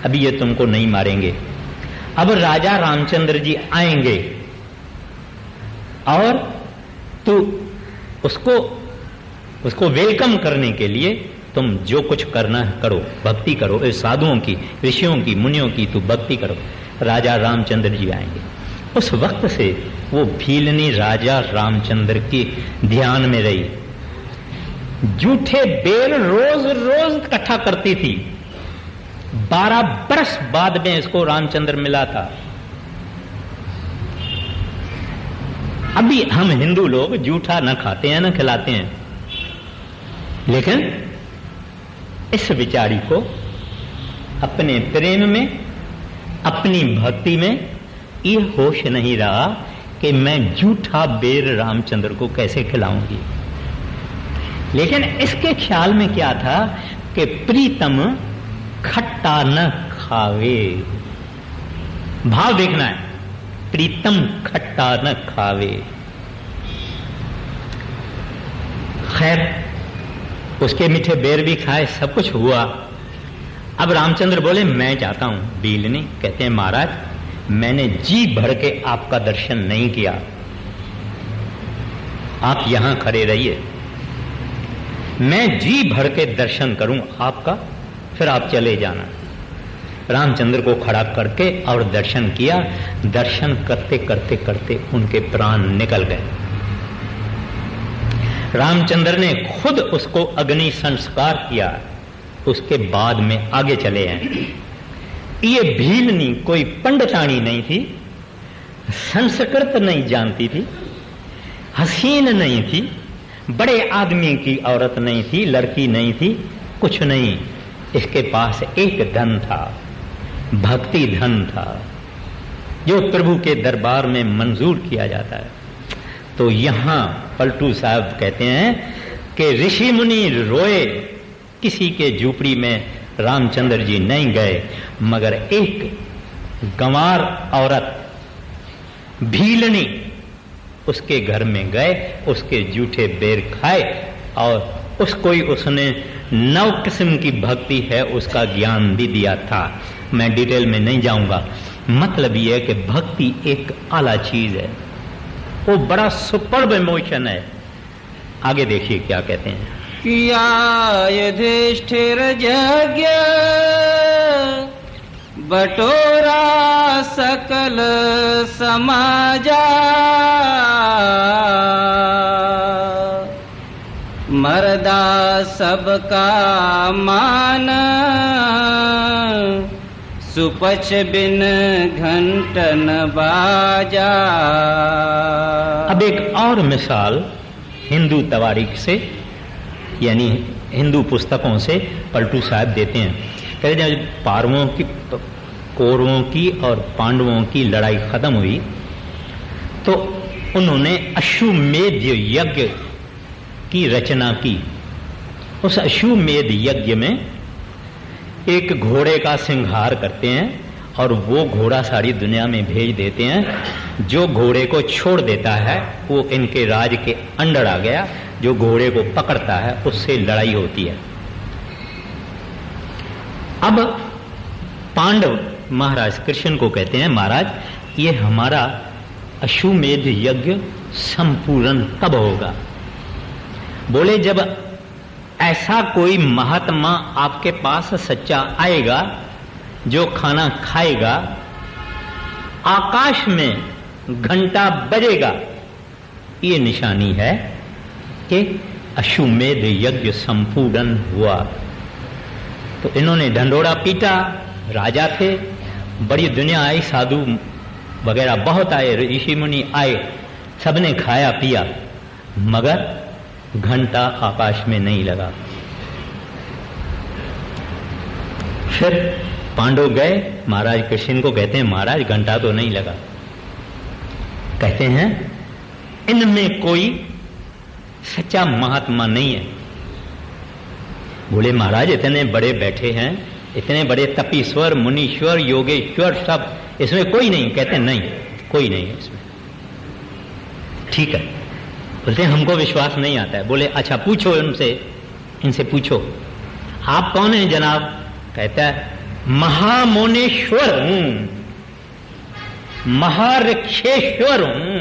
अभी ये तुमको नहीं मारेंगे। अब राजा रामचंद्र जी आएंगे और तू उसको वेलकम करने के लिए तुम जो कुछ करना है करो, भक्ति करो, इस साधुओं की, ऋषियों की, मुनियों की तू भक्ति करो। राजा रामचंद्र जी आएंगे। उस वक्त से वो भीलनी राजा रामचंद्र की ध्यान में रही। जूठे बेर रोज रोज इकट्ठा करती थी। 12 बरस बाद में इसको रामचंद्र मिला था। अभी हम हिंदू लोग जूठा न खाते हैं न खिलाते हैं, लेकिन इस बिचारी को अपने प्रेम में, अपनी भक्ति में ये होश नहीं रहा कि मैं जूठा बेर रामचंद्र को कैसे खिलाऊंगी। लेकिन इसके ख्याल में क्या था कि प्रीतम खट्टा न खावे। भाव देखना है, प्रीतम खट्टा न खावे। खैर उसके मीठे बेर भी खाए, सब कुछ हुआ। अब रामचंद्र बोले मैं चाहता हूं। भीलनी कहते हैं महाराज मैंने जी भर के आपका दर्शन नहीं किया, आप यहां खड़े रहिए, मैं जी भर के दर्शन करूं आपका, फिर आप चले जाना। रामचंद्र को खड़ा करके और दर्शन किया। दर्शन करते करते करते उनके प्राण निकल गए। रामचंद्र ने खुद उसको अग्नि संस्कार किया, उसके बाद में आगे चले हैं। ये भीलनी कोई पंडितानी नहीं थी, संस्कृत नहीं जानती थी, हसीन नहीं थी, बड़े आदमी की औरत नहीं थी, लड़की नहीं थी, कुछ नहीं। इसके पास एक धन था, भक्ति धन था, जो प्रभु के दरबार में मंजूर किया जाता है। तो यहां पलटू साहब कहते हैं कि ऋषि मुनि रोए, किसी के झूपड़ी में रामचंद्र जी नहीं गए, मगर एक गंवार औरत भीलनी उसके घर में गए, उसके जूठे बेर खाए और उसको ही उसने 9 किस्म की भक्ति है उसका ज्ञान भी दिया था। मैं डिटेल में नहीं जाऊंगा। मतलब यह है कि भक्ति एक आला चीज है, वो बड़ा सुपर्ब इमोशन है। आगे देखिए क्या कहते हैं। किया युधिष्ठिर यज्ञ बटोरा सकल समाजा, मर्दा सबका मान सुपच बिन घंटन बाजा। अब एक और मिसाल हिंदू तवारीख से, यानी हिंदू पुस्तकों से पलटू साहब देते हैं। कहते हैं जब कौरवों की और पांडवों की लड़ाई खत्म हुई तो उन्होंने अश्वमेध यज्ञ की रचना की। उस अश्वमेध यज्ञ में एक घोड़े का सिंहार करते हैं और वो घोड़ा सारी दुनिया में भेज देते हैं। जो घोड़े को छोड़ देता है वो इनके राज के अंडर आ गया, जो घोड़े को पकड़ता है उससे लड़ाई होती है। अब पांडव महाराज कृष्ण को कहते हैं, महाराज ये हमारा अश्वमेध यज्ञ संपूर्ण कब होगा? बोले जब ऐसा कोई महात्मा आपके पास सच्चा आएगा जो खाना खाएगा, आकाश में घंटा बजेगा, ये निशानी है कि अश्वमेध यज्ञ संपूर्ण हुआ। तो इन्होंने ढंढोरा पीटा, राजा थे, बड़ी दुनिया आई, साधु वगैरह बहुत आए, ऋषि मुनि आए, सबने खाया पिया, मगर घंटा आकाश में नहीं लगा। फिर पांडव गए, महाराज कृष्ण को कहते हैं, महाराज घंटा तो नहीं लगा। कहते हैं इनमें कोई सच्चा महात्मा नहीं है। बोले महाराज इतने बड़े बैठे हैं, इतने बड़े तपीश्वर मुनीश्वर योगेश्वर सब, इसमें कोई नहीं? कहते नहीं, कोई नहीं है इसमें। ठीक है, बोलते हमको विश्वास नहीं आता है। बोले अच्छा पूछो इनसे, इनसे पूछो आप कौन हैं जनाब? कहता है महामुनेश्वर हूं, महाऋक्षेश्वर हूं।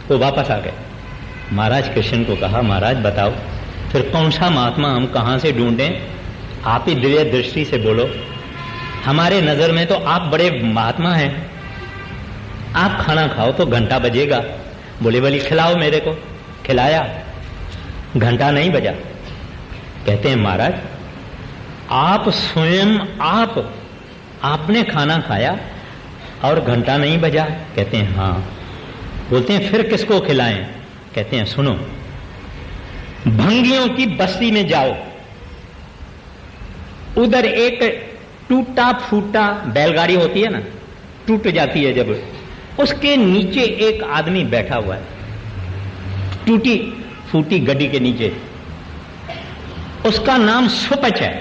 वो वापस आ गए। महाराज कृष्ण को कहा, महाराज बताओ फिर कौन सा महात्मा हम कहां से ढूंढें? आप ही दिव्य दृष्टि से बोलो। हमारे नजर में तो आप बड़े महात्मा हैं, आप खाना खाओ तो घंटा बजेगा। बोले बोली खिलाओ मेरे को। खिलाया, घंटा नहीं बजा। कहते हैं महाराज आप स्वयं आपने खाना खाया और घंटा नहीं बजा? कहते हैं हाँ। बोलते हैं फिर किसको खिलाएं? कहते हैं सुनो, भंगियों की बस्ती में जाओ, उधर एक टूटा फूटा बैलगाड़ी होती है ना, टूट जाती है जब, उसके नीचे एक आदमी बैठा हुआ है, टूटी फूटी गड्डी के नीचे, उसका नाम सुपच है,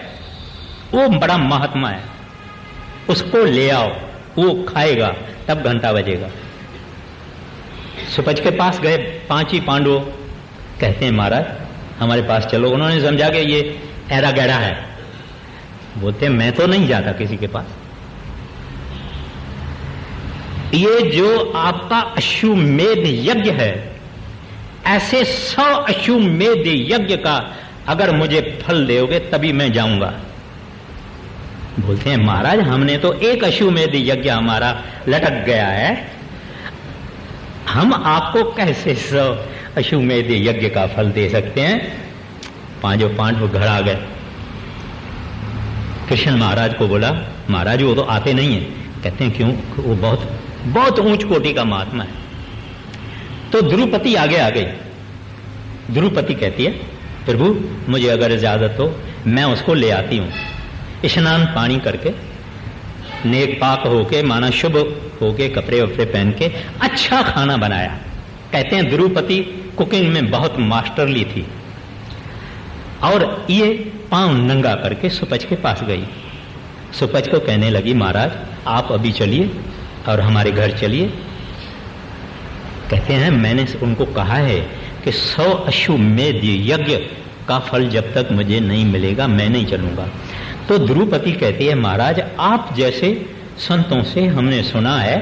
वो बड़ा महात्मा है, उसको ले आओ, वो खाएगा तब घंटा बजेगा। सुपच के पास गए 5 ही पांडव। कहते हैं महाराज हमारे पास चलो। उन्होंने समझा कि ये ऐरा गैरा है। बोलते हैं मैं तो नहीं जाता किसी के पास। ये जो आपका अश्वमेध यज्ञ है, ऐसे 100 अश्वमेध यज्ञ का अगर मुझे फल दोगे तभी मैं जाऊंगा। बोलते हैं महाराज हमने तो एक अश्वमेध यज्ञ हमारा लटक गया है, हम आपको कैसे 100 अश्वमेध यज्ञ का फल दे सकते हैं? 5 पांडव घर आ गए। कृष्ण महाराज को बोला, महाराज वो तो आते नहीं है। कहते हैं क्यों? वो बहुत बहुत ऊंच कोटि का महात्मा है। तो द्रुपति आगे आ गई। द्रुपति कहती है प्रभु मुझे अगर इजाजत हो मैं उसको ले आती हूं। स्नान पानी करके, नेक पाक होके, माना शुभ होके, कपड़े वपड़े पहन के अच्छा खाना बनाया। कहते हैं द्रुपति कुकिंग में बहुत मास्टरली थी, और ये पांव नंगा करके सुपच के पास गई। सुपच को कहने लगी महाराज आप अभी चलिए और हमारे घर चलिए। कहते हैं मैंने उनको कहा है कि 100 अश्वमेध यज्ञ का फल जब तक मुझे नहीं मिलेगा मैं नहीं चलूंगा। तो द्रुपति कहती है महाराज आप जैसे संतों से हमने सुना है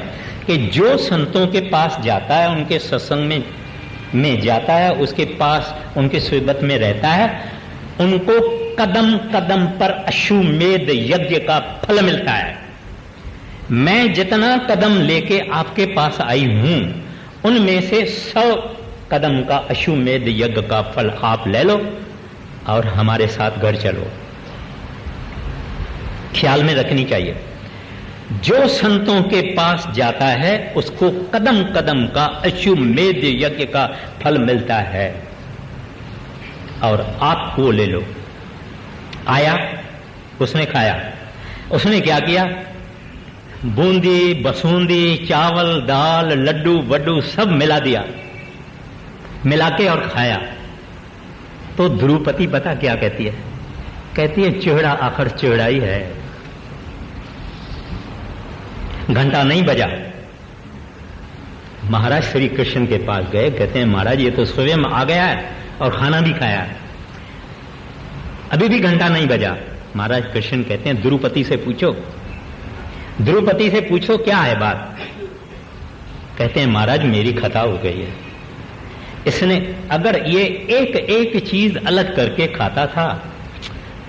कि जो संतों के पास जाता है, उनके सत्संग में जाता है, उसके पास उनके सोबत में रहता है, उनको कदम कदम पर अश्वमेध यज्ञ का फल मिलता है। मैं जितना कदम लेके आपके पास आई हूं उनमें से 100 कदम का अश्वमेध यज्ञ का फल आप ले लो और हमारे साथ घर चलो। ख्याल में रखनी चाहिए, जो संतों के पास जाता है उसको कदम कदम का अश्वमेध यज्ञ का फल मिलता है, और आप वो ले लो। आया, उसने खाया। उसने क्या किया? बूंदी बसूंदी चावल दाल लड्डू वड्डू सब मिला दिया, मिला के और खाया। तो द्रुपति पता क्या कहती है? कहती है चिढ़ा आखिर चिढ़ा ही है। घंटा नहीं बजा। महाराज श्री कृष्ण के पास गए, कहते हैं महाराज ये तो स्वयं आ गया है और खाना भी खाया है, अभी भी घंटा नहीं बजा। महाराज कृष्ण कहते हैं द्रुपति से पूछो, द्रुपति से पूछो क्या है बात। कहते हैं महाराज मेरी खता हो गई है, इसने अगर ये एक एक चीज अलग करके खाता था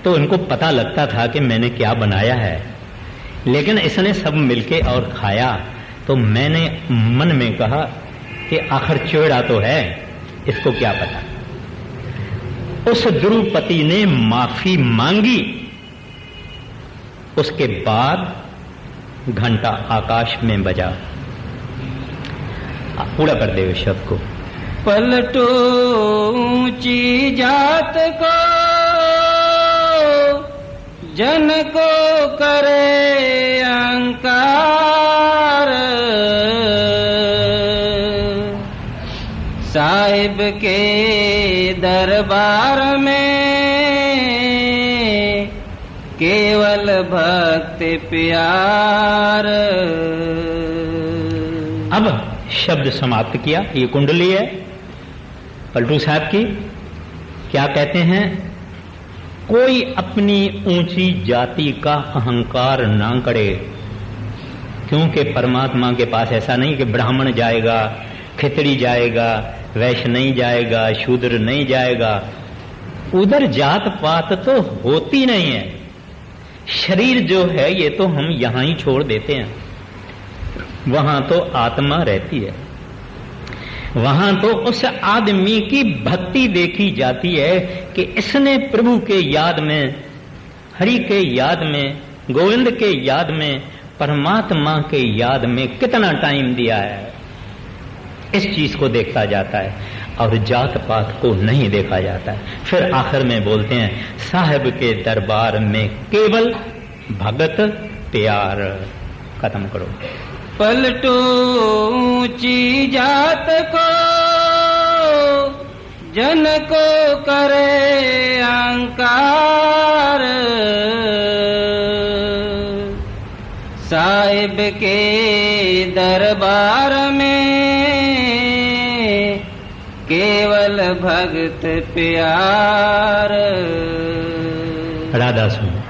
तो इनको पता लगता था कि मैंने क्या बनाया है, लेकिन इसने सब मिलके और खाया तो मैंने मन में कहा कि आखिर चिड़ा तो है, इसको क्या पता। उस द्रुपति ने माफी मांगी, उसके बाद घंटा आकाश में बजा। पूरा कर दे उस शब्द को। पलटो ऊंची जात को, जन को करे अहंकार, साहिब के दरबार में केवल भक्ति प्यार। अब शब्द समाप्त किया। ये कुंडली है पलटू साहब की। क्या कहते हैं? कोई अपनी ऊंची जाति का अहंकार ना करे, क्योंकि परमात्मा के पास ऐसा नहीं कि ब्राह्मण जाएगा, खिचड़ी जाएगा, वैश्य नहीं जाएगा, शूद्र नहीं जाएगा। उधर जात पात तो होती नहीं है। शरीर जो है ये तो हम यहां ही छोड़ देते हैं, वहां तो आत्मा रहती है। वहां तो उस आदमी की भक्ति देखी जाती है कि इसने प्रभु के याद में, हरि के याद में, गोविंद के याद में, परमात्मा के याद में कितना टाइम दिया है। इस चीज को देखा जाता है और जात पात को नहीं देखा जाता है। फिर आखिर में बोलते हैं साहिब के दरबार में केवल भगत प्यार। खत्म करो। पलटो ऊंची जात को, जन को करे अहंकार, साहिब के दरबार में केवल भगत प्यार। राधा सुनो।